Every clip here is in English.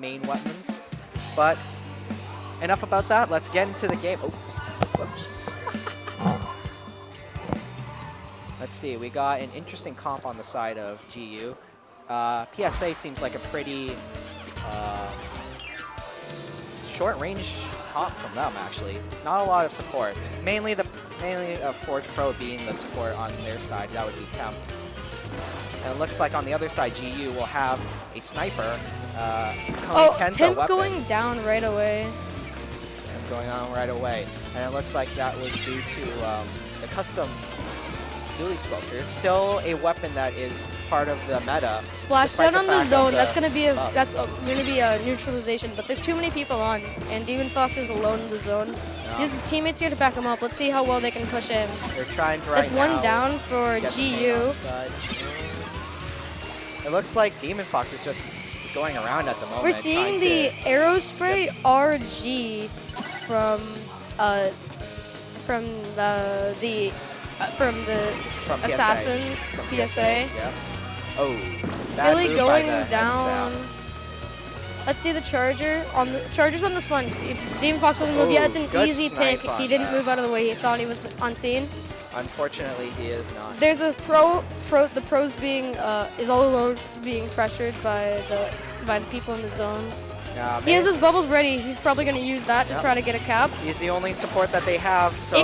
main weapons. But enough about that. Let's get into the game. Oh, whoops. Let's see. We got an interesting comp on the side of GU. PSA seems like a pretty short-range comp from them, actually. Not a lot of support. Mainly Forge Pro being the support on their side. That would be Temp. And it looks like on the other side, GU will have a sniper. Temp going down right away. Temp going on right away. And it looks like that was due to the custom dually sculpture. Still a weapon that is part of the meta. Splashdown on the zone. That's gonna be a neutralization. But there's too many people on, and Demon Fox is alone in the zone. Yeah. His teammates here to back him up. Let's see how well they can push in. They're trying to That's one down for GU. It looks like Demon Fox is just going around at the moment. We're seeing the Arrow Spray RG from Assassins PSA. Yeah. Oh, Philly going down. Let's see the Charger. Charger's on the sponge. If Demon Fox doesn't move yet, it's an easy pick. He didn't move out of the way. He thought he was unseen. Unfortunately, he is not. There's a the pros being is all alone being pressured by the people in the zone. Yeah, he has his bubbles ready. He's probably going to use that to try to get a cap. He's the only support that they have. So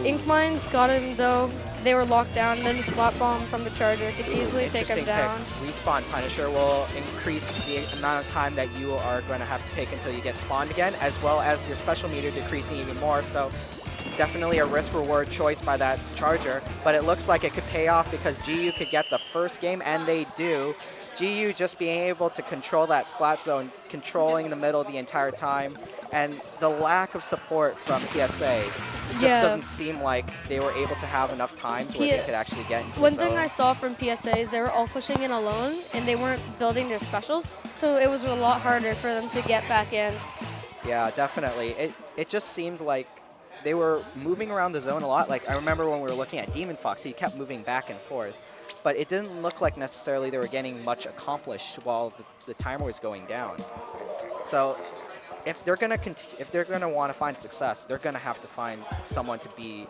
Inkmine's got him though. They were locked down. And then the Splat Bomb from the Charger could easily take him down. Respawn Punisher will increase the amount of time that you are going to have to take until you get spawned again, as well as your special meter decreasing even more. So definitely a risk-reward choice by that Charger. But it looks like it could pay off because GU could get the first game, and they do. GU just being able to control that splat zone, controlling the middle the entire time, and the lack of support from PSA. It just doesn't seem like they were able to have enough time where they could actually get into the zone. One thing I saw from PSA is they were all pushing in alone, and they weren't building their specials, so it was a lot harder for them to get back in. Yeah, definitely. It just seemed like they were moving around the zone a lot. Like, I remember when we were looking at Demon Fox, he kept moving back and forth. But it didn't look like necessarily they were getting much accomplished while the timer was going down. So if they're gonna want to find success, they're gonna have to find someone to be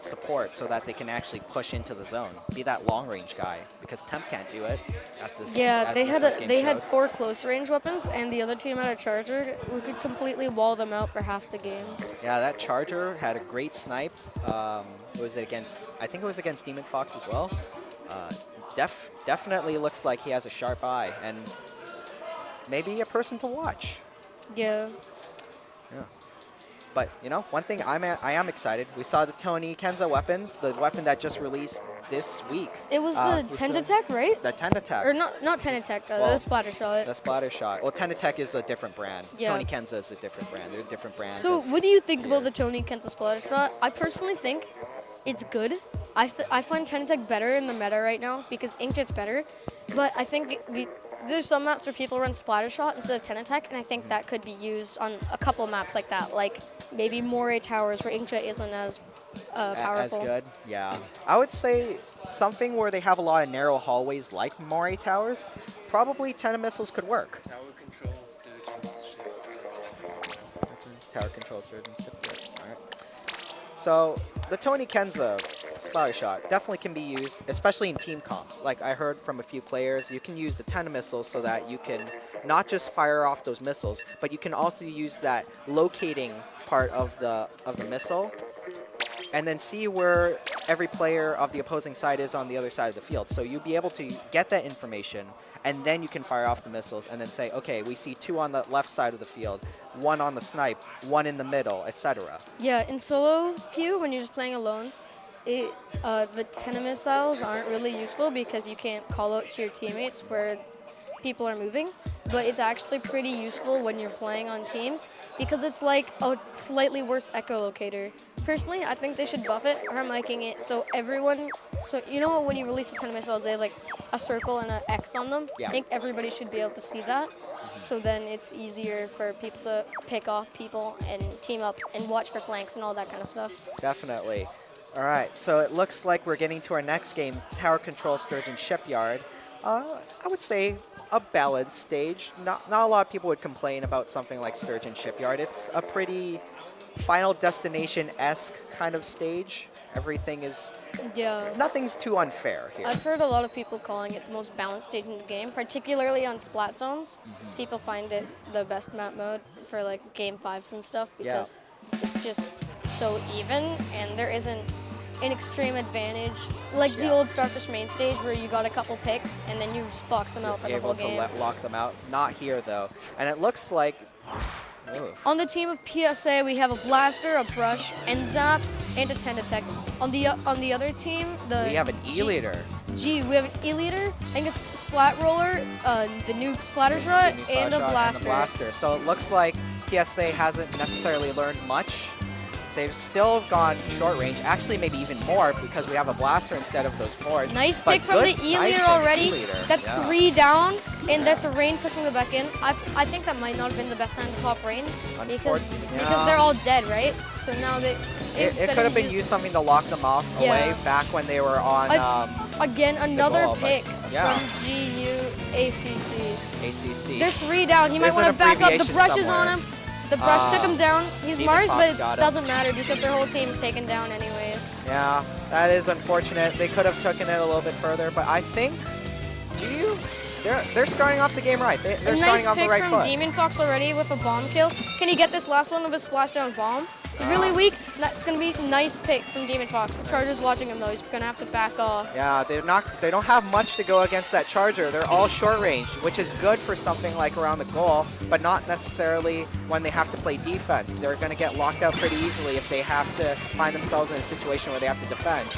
support so that they can actually push into the zone, be that long range guy, because Temp can't do it. They had 4 close range weapons, and the other team had a Charger who could completely wall them out for half the game. Yeah, that Charger had a great snipe. I think it was against Demon Fox as well. Definitely looks like he has a sharp eye and maybe a person to watch. Yeah. But you know, one thing I am excited. We saw the Tony Kenza weapon, the weapon that just released this week. It was the Tentatech, right? The Tentatech. Or not Tentatech, the Splatter Shot. The Splatter Shot. Well, Tentatech is a different brand. Yeah. Tony Kenza is a different brand. They're different brands. So what do you think about the Tony Kenza Splatter Shot? I personally think it's good. I find Tentatech better in the meta right now because Inkjet's better. But I think there's some maps where people run Splatter Shot instead of Tentatech, and I think that could be used on a couple maps like that, like maybe Moray Towers where Inkjet isn't as powerful. As good, yeah. I would say something where they have a lot of narrow hallways like Moray Towers, probably 10 missiles could work. Tower control, Sturgeon's ship. Tower control, Sturgeon's ship, all right. So the Tony Kenza Splatter Shot definitely can be used, especially in team comps. Like I heard from a few players, you can use the 10 missiles so that you can not just fire off those missiles, but you can also use that locating part of the missile and then see where every player of the opposing side is on the other side of the field. So you'll be able to get that information, and then you can fire off the missiles and then say, okay, we see 2 on the left side of the field, 1 on the snipe, 1 in the middle, etc. Yeah, in solo queue, when you're just playing alone, the 10 missiles aren't really useful because you can't call out to your teammates where people are moving, but it's actually pretty useful when you're playing on teams because it's like a slightly worse echolocator. Personally, I think they should buff it or making it so everyone, so you know when you release the 10 missiles, they have like a circle and an X on them? Yeah. I think everybody should be able to see that. So then it's easier for people to pick off people and team up and watch for flanks and all that kind of stuff. Definitely. All right, so it looks like we're getting to our next game, Tower Control Sturgeon Shipyard. I would say a balanced stage. Not a lot of people would complain about something like Sturgeon Shipyard. It's a pretty Final Destination-esque kind of stage. Everything is, Yeah. nothing's too unfair here. I've heard a lot of people calling it the most balanced stage in the game, particularly on splat zones. People find it the best map mode for like game fives and stuff Yeah. because it's just so even and there isn't an extreme advantage like the Yeah. old Starfish main stage where you got a couple picks and then you just box them out for the Able whole to game. lock them out. Not here though. And it looks like. Oof. On the team of PSA, we have a blaster, a brush, and zap, and a tech. On the other team, We have an E-leader. We have an E-leader, and it's Splat Roller, the new Splatter Shot, Mini and a Splat Shot blaster. blaster. So it looks like PSA hasn't necessarily learned much. They've still gone short range, actually maybe even more because we have a blaster instead of those fours. Nice But pick from the good snipe E-leader from the already. E-leader. That's Yeah. 3 down, and that's a rain pushing the back in. I think that might not have been the best time to pop rain because Yeah. they're all dead, right? So now that It could have been used something to lock them off away Yeah. back when they were on Again, another goal, but pick yeah. from GU ACC. ACC. There's 3 down. He might There's an want to back up. The abbreviation brush is somewhere. on him. The brush took him down. He's Demon Mars, Fox but it got him. doesn't matter because their whole team's taken down anyways. Yeah, that is unfortunate. They could have taken it a little bit further, but I think they're starting off the game right. They're A nice starting on pick the right from foot. Demon Fox already with a bomb kill. Can he get this last one with a splashdown bomb? It's really weak. It's gonna be a nice pick from Demon Fox. The Charger's watching him though. He's gonna have to back off. Yeah, they don't have much to go against that Charger. They're all short range, which is good for something like around the goal, but not necessarily when they have to play defense. They're going to get locked out pretty easily if they have to find themselves in a situation where they have to defend.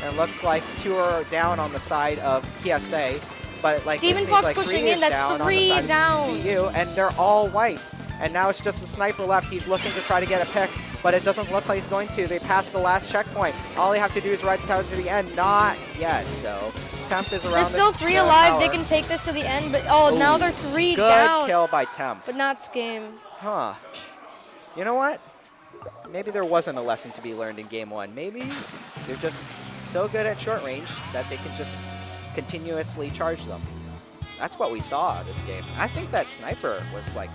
And it looks like 2 are down on the side of PSA, but like Demon it seems Fox like pushing 3 in, is that's down on the 3 side of down. GU, and they're all white. And now it's just a sniper left. He's looking to try to get a pick, but it doesn't look like he's going to. They passed the last checkpoint. All they have to do is ride the tower to the end. Not yet, though. Temp is around. There's still the 3 alive. They tower. can take this to the end, but oh, now they're 3 Good down. kill by Temp. But not Scam. Huh. You know what? Maybe there wasn't a lesson to be learned in game 1. Maybe they're just so good at short range that they can just continuously charge them. That's what we saw this game. I think that sniper was like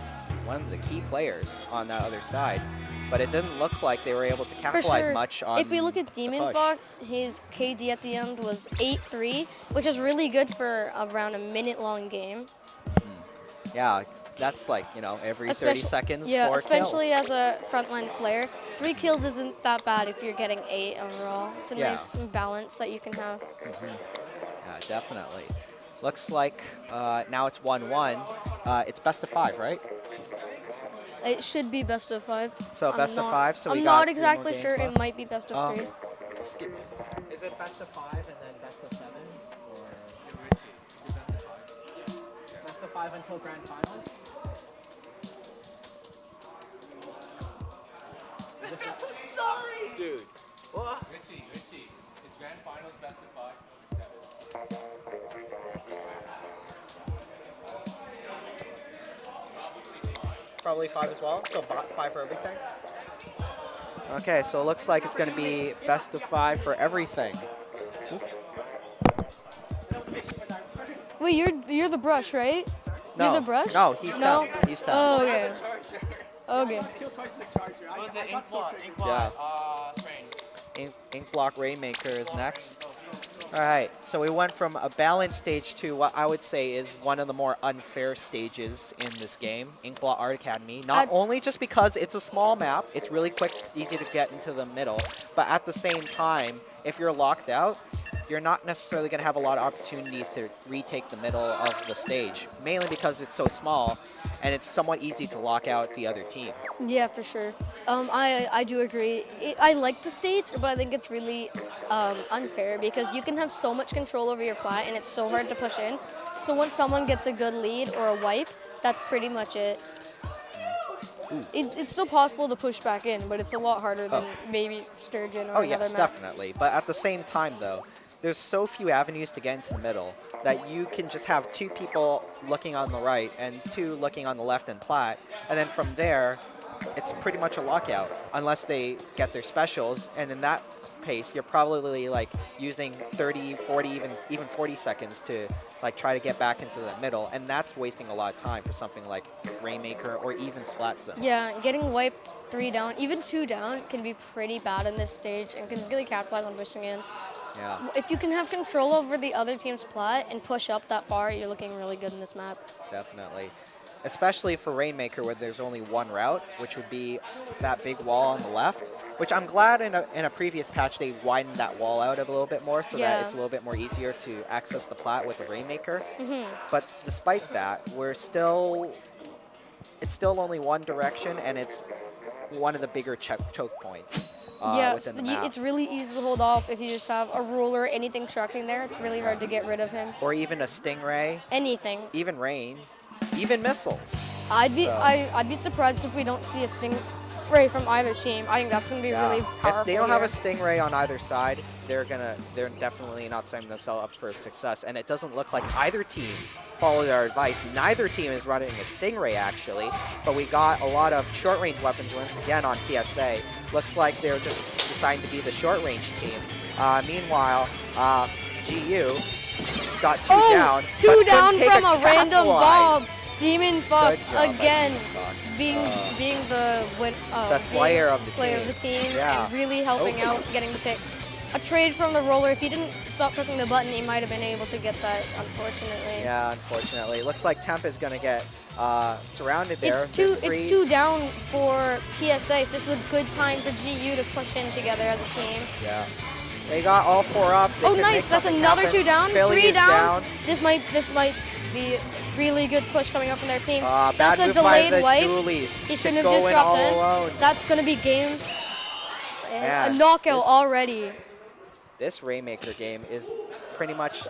one of the key players on that other side, but it didn't look like they were able to For capitalize sure. much on If we look at the Demon push. Fox, his KD at the end was 8-3, which is really good for around a minute-long game. Yeah, that's like, you know, every 30 seconds, Yeah, 4 especially kills. as a frontline slayer. 3 kills isn't that bad if you're getting 8 overall. It's a Yeah. nice balance that you can have. Yeah, definitely. Looks like now it's 1-1. It's best of 5, right? It should be best of 5. So best of 5, so we I'm got not 3 more exactly games sure. left. It might be best of 3. Is it best of 5 and then best of 7? Or best of 5 until grand finals? Dude. Richie, it's grand finals best of 5 or 7? Probably 5 as well, so 5 for everything. Okay, so it looks like it's going to be best of 5 for everything. Wait, you're the brush, right? No, You're the brush? no, he's no? Temp. He's Temp. Oh, okay. Okay. What was it? Ink Yeah. Sprain. Ink Block Rainmaker is next. All right, so we went from a balanced stage to what I would say is one of the more unfair stages in this game, Ink Block Art Academy. Not only just because it's a small map, it's really quick, easy to get into the middle, but at the same time, if you're locked out, you're not necessarily going to have a lot of opportunities to retake the middle of the stage, mainly because it's so small and it's somewhat easy to lock out the other team. Yeah, for sure. I do agree. I like the stage, but I think it's really unfair because you can have so much control over your plat, and it's so hard to push in. So once someone gets a good lead or a wipe, that's pretty much it. It's still possible to push back in, but it's a lot harder than maybe Sturgeon or Oh another yes, map. definitely. But at the same time, though, there's so few avenues to get into the middle that you can just have 2 people looking on the right and 2 looking on the left in plat, and then from there, it's pretty much a lockout unless they get their specials, and in that pace, you're probably like using 30, 40, even 40 seconds to like try to get back into the middle, and that's wasting a lot of time for something like Rainmaker or even Splat Zone. Yeah, getting wiped 3 down, even 2 down, can be pretty bad in this stage and can really capitalize on pushing in. Yeah, If you can have control over the other team's plat and push up that far, you're looking really good in this map. definitely. Especially for Rainmaker where there's only one route, which would be that big wall on the left, which I'm glad in a previous patch they widened that wall out a little bit more so Yeah. that it's a little bit more easier to access the plat with the Rainmaker. But despite that, it's still only one direction, and it's one of the bigger choke points Yeah, within the map. it's really easy to hold off if you just have a ruler, anything tracking there. It's really hard to get rid of him. Or even a Stingray, Anything. even Rain, even missiles. I'd be So- I'd be surprised if we don't see a Stingray from either team. I think that's gonna be Yeah. really powerful. If they don't have a here. Stingray on either side, they're definitely not setting themselves up for success. And it doesn't look like either team followed our advice. Neither team is running a Stingray actually, but we got a lot of short-range weapons once again on PSA. Looks like they're just deciding to be the short-range team. Meanwhile, GU got down. Two but couldn't down take from a random capitalize. bomb. Demon Fox Good job by again, Demon Fox. being the slayer of the slayer team. of the team, Yeah. and really helping Oh. out, getting the picks. A trade from the roller. If he didn't stop pressing the button, he might have been able to get that. Unfortunately. Yeah, unfortunately. Looks like Temp is going to get surrounded there. It's There's 2 down for PSA, so this is a good time for GU to push in together as a team. Yeah. They got all 4 up. They Oh, could make nice! That's something another happen. 2 down. Philly 3 is down. This might be a really good push coming up from their team. Bad That's a move by delayed the wipe. Doolies. He to shouldn't have go just in dropped all in. alone. That's gonna be game. Yeah, A knockout this- already. This Rainmaker game is pretty much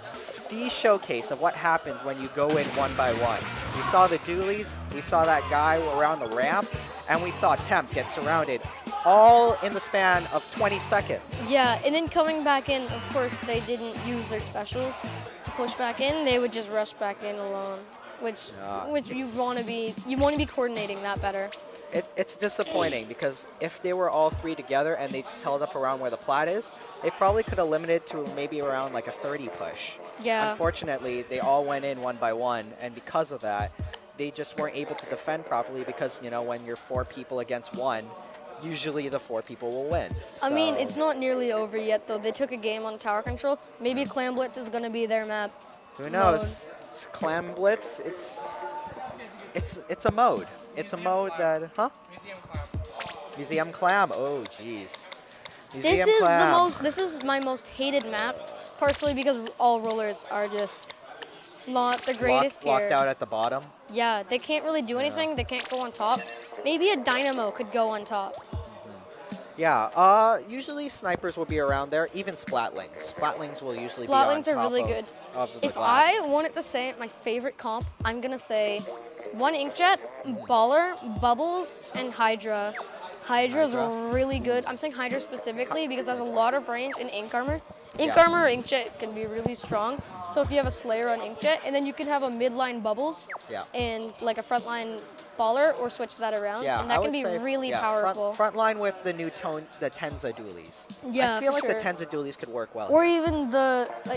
the showcase of what happens when you go in one by one. We saw the Doolies, we saw that guy around the ramp, and we saw Temp get surrounded all in the span of 20 seconds. Yeah, and then coming back in, of course, they didn't use their specials to push back in. They would just rush back in alone, which you want to be coordinating that better. It's disappointing because if they were all 3 together and they just held up around where the plat is, they probably could have limited to maybe around like a 30 push. Yeah. Unfortunately, they all went in one by one, and because of that, they just weren't able to defend properly because, you know, when you're 4 people against 1, usually the 4 people will win. I mean, So- it's not nearly over yet, though. They took a game on tower control. Maybe Clam Blitz is going to be their map. Who knows? Clam Blitz, it's a mode. It's a mode that, Museum clamp. Museum Clam. Oh, jeez. This Museum is Clam. This is my most hated map, partially because all rollers are just not the greatest Locked here. out at the bottom. Yeah, they can't really do anything. They can't go on top. Maybe a Dynamo could go on top. Yeah, usually snipers will be around there, even Splatlings. Splatlings will usually be on Splatlings are top really of, good. of the If glass. I wanted to say my favorite comp, I'm gonna say 1 Inkjet, Baller, Bubbles, and Hydra. Hydra's Hydra. really good. I'm saying Hydra specifically because there's a lot of range in Ink Armor. Ink Yeah. Armor or Inkjet can be really strong. So if you have a Slayer on Inkjet, and then you can have a midline Bubbles Yeah. and like a frontline Baller, or switch that around, Yeah, and I that would can be say, really yeah, powerful. Front line with the new the Tenza Dualies. Yeah, I feel for like sure. the Tenza Dualies could work well. Or even the the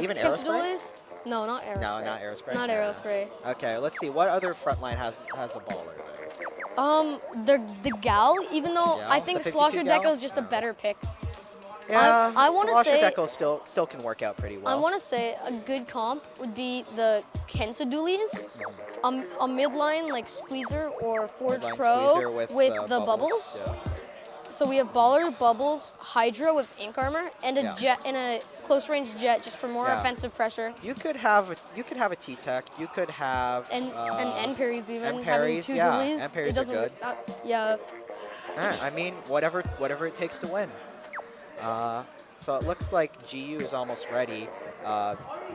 Even Tensa Aerospray? Dualies. No, not Aerospray. No, not Aerospray? Not No. Aerospray. Okay, let's see. What other front line has a baller there? The Gal, even though Gal? I think The 52 Slosher Gal? Deco is just a better pick. Yeah, I wanna Slosher say- Deco still can work out pretty well. I want to say a good comp would be the Kensa Dualies. A midline like Squeezer or Forge Midline Pro Squeezer with the bubbles. Yeah. So we have Baller, Bubbles, Hydra with Ink Armor, and a Yeah. Jet and a close range Jet just for more Yeah. offensive pressure. You could have a T-Tech. You could have And N parries even N having parries, 2 yeah, dualies. N parries It are doesn't. good. Yeah. I mean, whatever it takes to win. So it looks like GU is almost ready.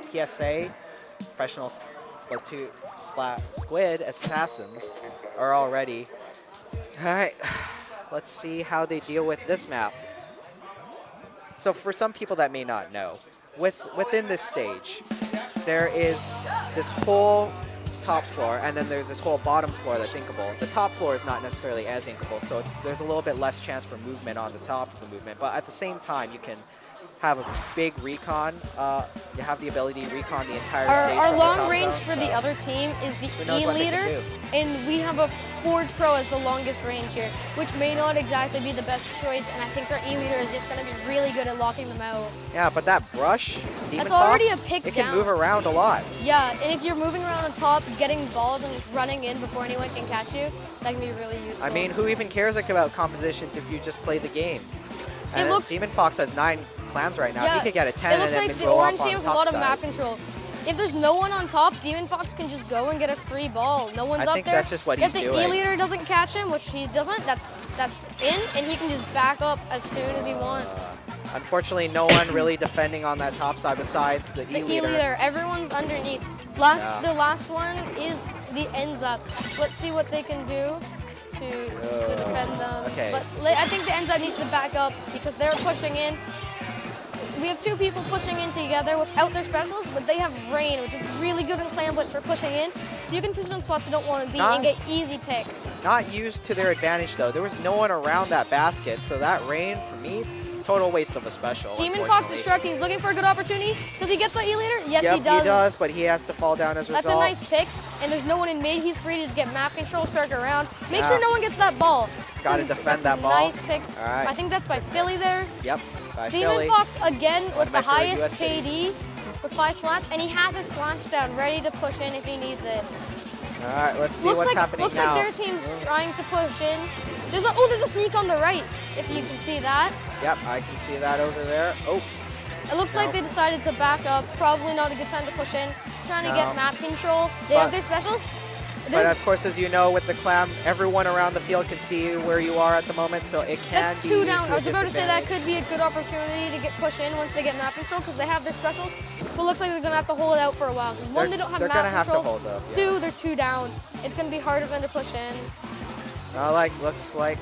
PSA, professional Splatoon, Squid Assassins are all ready. All right, let's see how they deal with this map. So for some people that may not know, within this stage, there is this whole top floor, and then there's this whole bottom floor that's inkable. The top floor is not necessarily as inkable, so there's a little bit less chance for movement on the top of the movement. But at the same time, you can have a big recon. You have the ability to recon the entire stage. Our from the long top range zone, for the so other team is the who knows what they can E-Leader, do. and we have a Forge Pro as the longest range here, which may not exactly be the best choice, and I think their E-Leader is just going to be really good at locking them out. Yeah, but that brush, Demon That's already Fox, a pick it can down. move around a lot. Yeah, and if you're moving around on top, getting balls and just running in before anyone can catch you, that can be really useful. I mean, who even cares about compositions if you just play the game? It And looks- Demon Fox has 9 clams right now. Yeah, He could get a 10 it looks and then like the go orange up on team has a top lot of side. map control. If there's no one on top, Demon Fox can just go and get a free ball. No one's I up think there. that's just what if he's the doing. E-Leader doesn't catch him, which he doesn't, that's in, and he can just back up as soon as he wants. Unfortunately, no one really defending on that top side besides the The E-Leader. E-Leader, everyone's underneath. Yeah. The last one is the ends up. Let's see what they can do to defend them. Okay. But I think the ends up needs to back up because they're pushing in. We have 2 people pushing in together without their specials, but they have rain, which is really good in Clan Blitz for pushing in. So you can push on spots you don't want to be and get easy picks. Not used to their advantage, though. There was no one around that basket, so that rain, for me, total waste of a special. Demon Fox is unfortunately. striking. He's looking for a good opportunity. Does he get the E-Leader? Yes, Yep, he does. but he has to fall down as a That's result. a nice pick, and there's no one in mid. He's free to just get map control, shark around. Make Yeah. sure no one gets that ball. Gotta defend that ball. Nice pick. All right. I think that's by Philly there. Yep, by Demon Philly. Fox again with of my the favorite highest US cities. KD with 5 slots, and he has his splashdown ready to push in if he needs it. All right, let's see what's happening looks now. like their team's trying to push in. There's a sneak on the right, if you can see that. Yep, I can see that over there. Oh, It looks like they decided to back up. Probably not a good time to push in. Trying to No. get map control. They But- have their specials. but of course, as you know, with the clam, everyone around the field can see where you are at the moment, so it can That's be 2 used down. to I a was about to say that disadvantage. could be a good opportunity to get push in once they get map control because they have their specials. But it looks like they're gonna have to hold it out for a while. 'Cause one, they don't have They're map gonna have to control. hold up, yeah. 2, they're 2 down. It's gonna be harder for them to push in. Looks like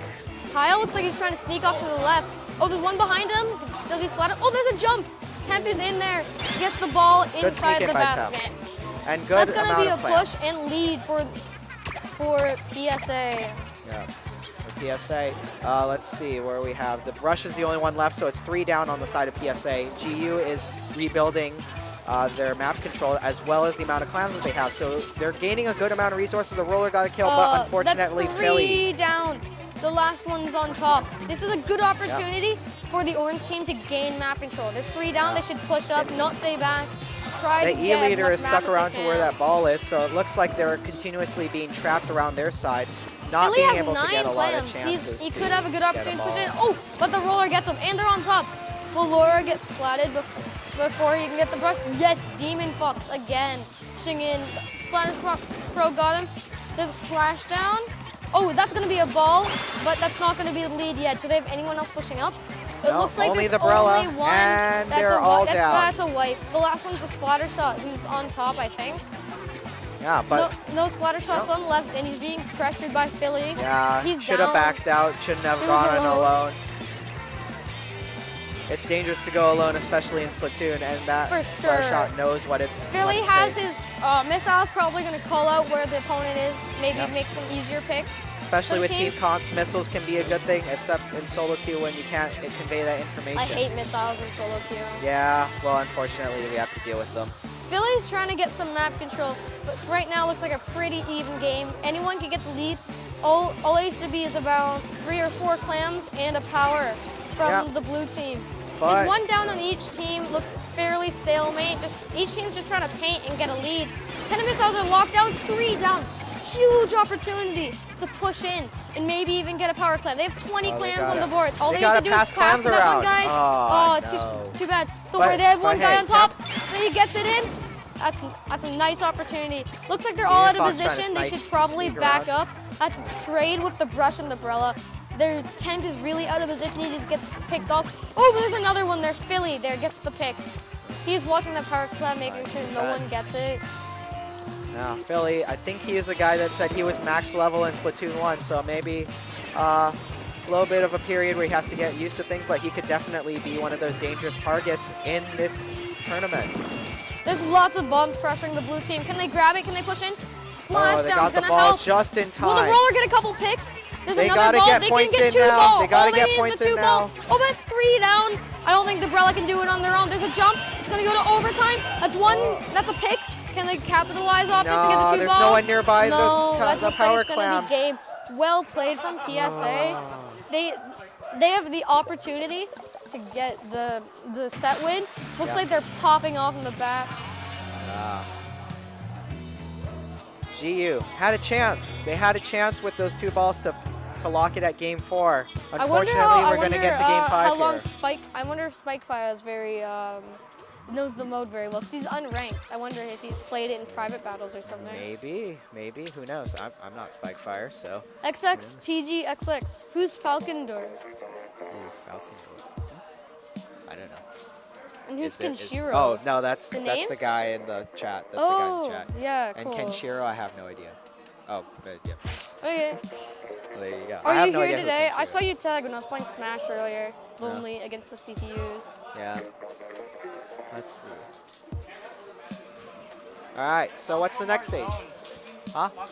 Kyle looks like he's trying to sneak off to the left. Oh, there's one behind him. Does he splatter? Oh, there's a jump. Temp is in there. Gets the ball inside sneak the in by Temp. basket. and good That's gonna amount be a of clams. push and lead for PSA. Yeah. For PSA, let's see where we have. The Rush is the only one left, so it's 3 down on the side of PSA. GU is rebuilding their map control as well as the amount of clams that they have. So they're gaining a good amount of resources. The roller got a kill, but unfortunately, that's 3 Philly. down. The last one's on top. This is a good opportunity for the orange team to gain map control. There's 3 down. They should push up, not stay back. Try The to get as E-Leader much is map stuck as around they to where can. that ball is, so it looks like they're continuously being trapped around their side, not Philly being has able to 9 get a lot of clams. chances. He to could have a good get opportunity to them push in. all. Oh, but the roller gets him, and they're on top. Will Laura get splatted before he can get the brush? Yes, Demon Fox again. Pushing in. Splatter Pro got him. There's a splashdown. Oh, that's going to be a ball, but that's not going to be the lead yet. Do they have anyone else pushing up? It No, looks like only there's the Brella, only one. and That's they're a all that's, down. That's a wipe. The last one's the splatter shot, who's on top, I think. Yeah, but No splatter shots on left, and he's being pressured by Philly. yeah, He's should have down. backed out, shouldn't have It was gone alone. alone. It's dangerous to go alone, especially in Splatoon, and that For splash sure. shot knows what it's. Philly what it has takes. his missiles probably going to call out where the opponent is, maybe Yep. make some easier picks. Especially for with the team team. comps, missiles can be a good thing, except in solo queue when you can't convey that information. I hate missiles in solo queue. Yeah, well, unfortunately, we have to deal with them. Philly's trying to get some map control, but right now looks like a pretty even game. Anyone can get the lead. All it needs to be is about 3 or 4 clams and a power from Yep. the blue team. But- There's 1 down on each team, look fairly stalemate. Each team's just trying to paint and get a lead. 10 missiles are locked down, it's 3 down. Huge opportunity to push in and maybe even get a power clam. They have 20 Oh, they clams on gotta- the board. All they they, have gotta to do is pass pass clams to that around. one guy. Oh, it's no. just too bad. Don't worry, they have one guy hey, on top. Then he gets it in. That's a nice opportunity. Looks like they're all out of Fox trying to position. They snipe, should probably sneak back around. up. That's a trade with the brush and the umbrella. Their temp is really out of position. He just gets picked off. Oh, there's another one there. Philly there gets the pick. He's watching the power clam, making sure no bad. one gets it. Now, Philly, I think he is a guy that said he was max level in Splatoon 1, so maybe a little bit of a period where he has to get used to things, but he could definitely be one of those dangerous targets in this tournament. There's lots of bombs pressuring the blue team. Can they grab it? Can they push in? Splash they down's got the gonna ball help. just in time. Will the roller get a couple picks? There's They another gotta ball. get They points can get in 2 now. balls. They gotta All get need is points the in 2 ball. now. Oh, that's 3 down. I don't think the Brella can do it on their own. There's a jump. It's gonna go to overtime. That's 1. That's a pick. Can they capitalize off this and get the 2 there's balls? no one nearby No, the let's say power it's gonna clams. be game. Well played from PSA. They have the opportunity to get the set win. Looks like they're popping off in the back. GU had a chance. They had a chance with those 2 balls to lock it at game 4. Unfortunately, we're going to get to game 5 how long here. Spike. I wonder if Spikefire is very knows the mode very well. 'Cause he's unranked. I wonder if he's played it in private battles or something. Maybe. Who knows? I'm not Spikefire, so. XX TG XX. Who's Falcon Door? Ooh, Falcon. I don't know. And who's Kenshiro? Oh no, that's The the names? guy in the chat. That's Oh, the guy in the chat. yeah, And cool. Kenshiro, I have no idea. Oh, but yeah. Okay. Well, there you go. I Are have you no here idea who today? I Kenshiro saw is. you tag when I was playing Smash earlier. Lonely against the CPUs. Yeah. Let's see. All right. So what's the next stage? Huh? Mako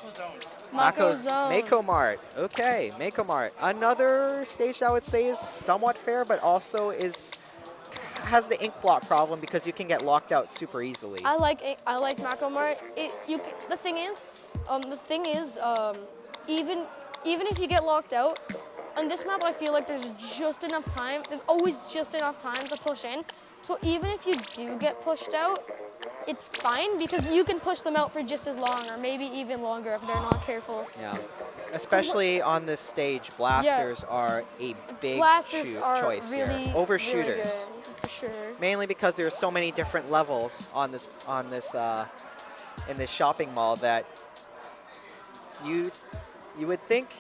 Mako's Zones. Mako Mart. Okay, Mako Mart. Another stage I would say is somewhat fair, but also has the ink blot problem because you can get locked out super easily. I like Mako Mart. The thing is, even if you get locked out, on this map I feel like there's just enough time. There's always just enough time to push in. So even if you do get pushed out, it's fine because you can push them out for just as long or maybe even longer if they're not careful. Yeah. Especially on this stage, blasters are a big Blasters are choice really, here over really shooters. good, for sure. Mainly because there's so many different levels on this in this shopping mall that you would think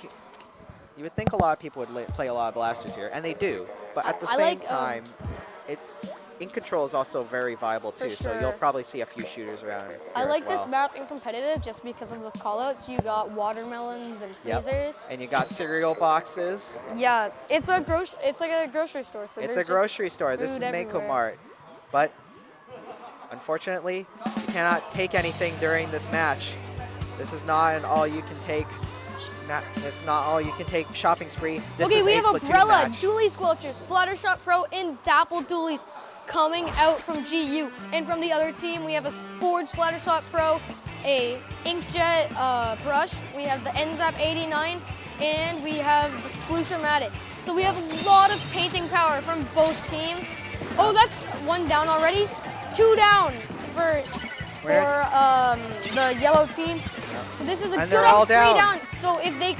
a lot of people would play a lot of blasters here, and they do. But at the same time, ink control is also very viable too. So sure. you'll probably see a few shooters around here. I like as well. this map in competitive just because of the callouts. You got watermelons and freezers. And you got cereal boxes. Yeah, it's like a grocery store. So It's a grocery store. This is food Mako everywhere. Mart. But unfortunately, you cannot take anything during this match. This is not an all-you-can-take. It's not all-you-can-take shopping spree. This Okay, is we a have Splatoon Umbrella, match. Dually Squelcher, Splattershot Pro, and Dapple Dualies coming out from GU. And from the other team, we have a Forge Splattershot Pro, a Inkjet Brush, we have the NZAP 89, and we have the Sploosha-Matic. So we have a lot of painting power from both teams. Oh, that's 1 down already. 2 down for the yellow team. So this is a And good they're all 3 down. down. So if they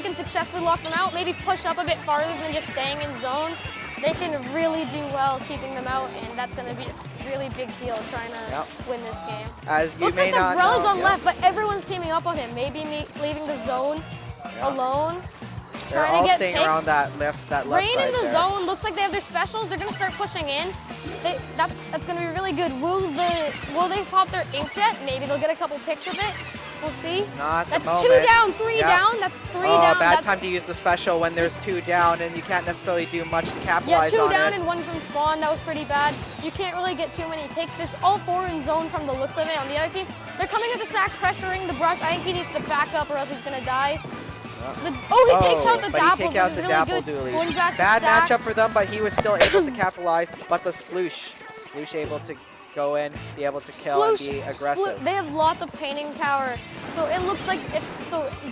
can successfully lock them out, maybe push up a bit farther than just staying in zone, they can really do well keeping them out, and that's going to be a really big deal trying to win this game. As you Looks may like the not Brella's know, on left, but everyone's teaming up on him. Maybe leaving the zone alone, they're trying all to get staying picks. around that left Rain side in the there. zone. Looks like they have their specials. They're going to start pushing in. That's going to be really good. Will they pop their inkjet? Maybe they'll get a couple picks with it. We'll see. Not at the That's moment. 2 down, 3 down. That's 3 down. Bad That's, time to use the special when there's 2 down and you can't necessarily do much to yeah, capitalize 2 on down it. and 1 from spawn. That was pretty bad. You can't really get too many picks. There's all 4 in zone from the looks of it on the other team. They're coming at the sacks, pressuring the brush. I think he needs to back up or else he's going to die. He takes out the but dapples, he takes out which the is really dapple good. dualies. Going back to Bad stacks. matchup for them, but he was still able to capitalize. But the Sploosh able to go in, be able to kill and be aggressive. They have lots of painting power, so it looks like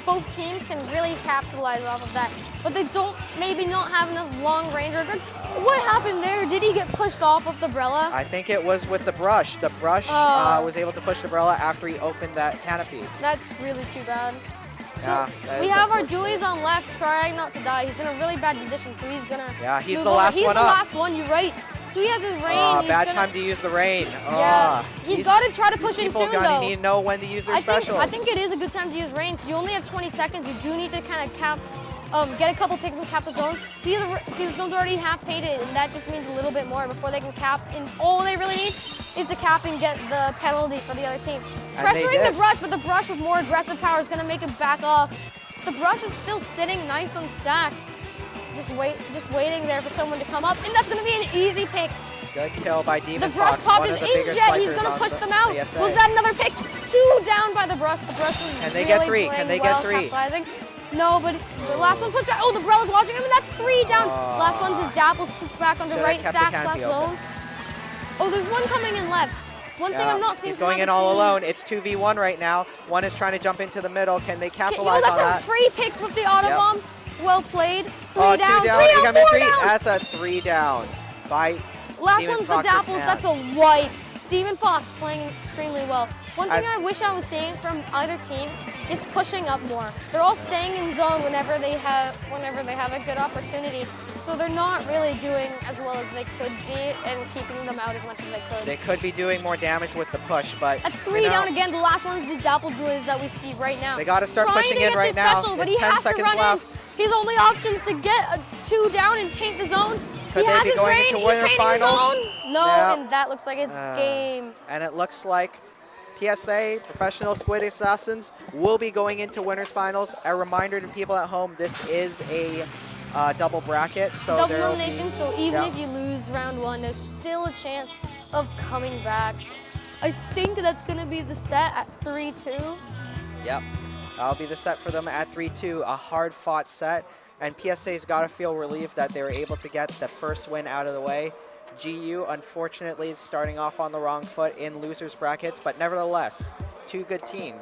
both teams can really capitalize off of that. But they don't maybe not have enough long range or good. What happened there? Did he get pushed off of the Brella? I think it was with the brush. The brush was able to push the Brella after he opened that canopy. That's really too bad. So Yeah, we have our dualies on left trying not to die. He's in a really bad position, so he's gonna. Yeah, he's move the over. last He's one the up. last one. You're right. So he has his rain. He's Bad gonna, time to use the rain. Yeah, he's got to try to push in People soon gonna though. need to know when to use their I specials. think it is a good time to use rain. You only have 20 seconds. You do need to kind of cap, get a couple picks and cap the zone. See, the zone's already half painted, and that just means a little bit more before they can cap. And all they really need is to cap and get the penalty for the other team. And they Pressuring the did. brush, but the brush with more aggressive power is going to make it back off. The brush is still sitting nice on stacks. Just waiting there for someone to come up, and that's going to be an easy pick. Good kill by Demon The brush Fox, popped one his of the biggest inkjet. He's snipers going to on push the them out. PSA. Was that another pick? 2 down by the brush. The brush is Can they really get 3? playing Can they well, get 3? capitalizing. No, but the last one pushed back. Oh, the bro is watching him, and that's 3 down. Last one's his Dapples pushed back onto Should've right kept the stack slash canopy open. zone. Oh, there's one coming in left. One thing I'm not seeing He's from going in other all teams. alone. It's 2v1 right now. One is trying to jump into the middle. Can they Okay, capitalize that's on a that? free pick with the auto Yep. bomb. Well played. 3 Oh, down. 2 down. 3 down. Incoming 4 3. down. That's a 3 down by Last Demon one's Fox's the Dapples. That's a hands. white. Demon Fox playing extremely well. One thing I- I wish I was seeing from either team is pushing up more. They're all staying in zone whenever they have a good opportunity. So they're not really doing as well as they could be and keeping them out as much as they could. They could be doing more damage with the push, but That's 3 you know, down again. The last one's the Dapple Boys that we see right now. They gotta start Trying pushing to in get right their now. Special, but It's he 10 has to seconds run left. in. His only options to get a 2 down and paint the zone. Could he they has be his going rain. into He's winter painting finals? his zone. No, Yeah. and that looks like it's game. And it looks like PSA, Professional Squid Assassins, will be going into winners finals. A reminder to people at home, this is a double bracket. So Double there'll elimination, be- so even yeah. if you lose round 1, there's still a chance of coming back. I think that's going to be the set at 3-2. Yep, that'll be the set for them at 3-2, a hard-fought set. And PSA's got to feel relieved that they were able to get the first win out of the way. GU, unfortunately, is starting off on the wrong foot in losers brackets, but nevertheless, 2 good teams.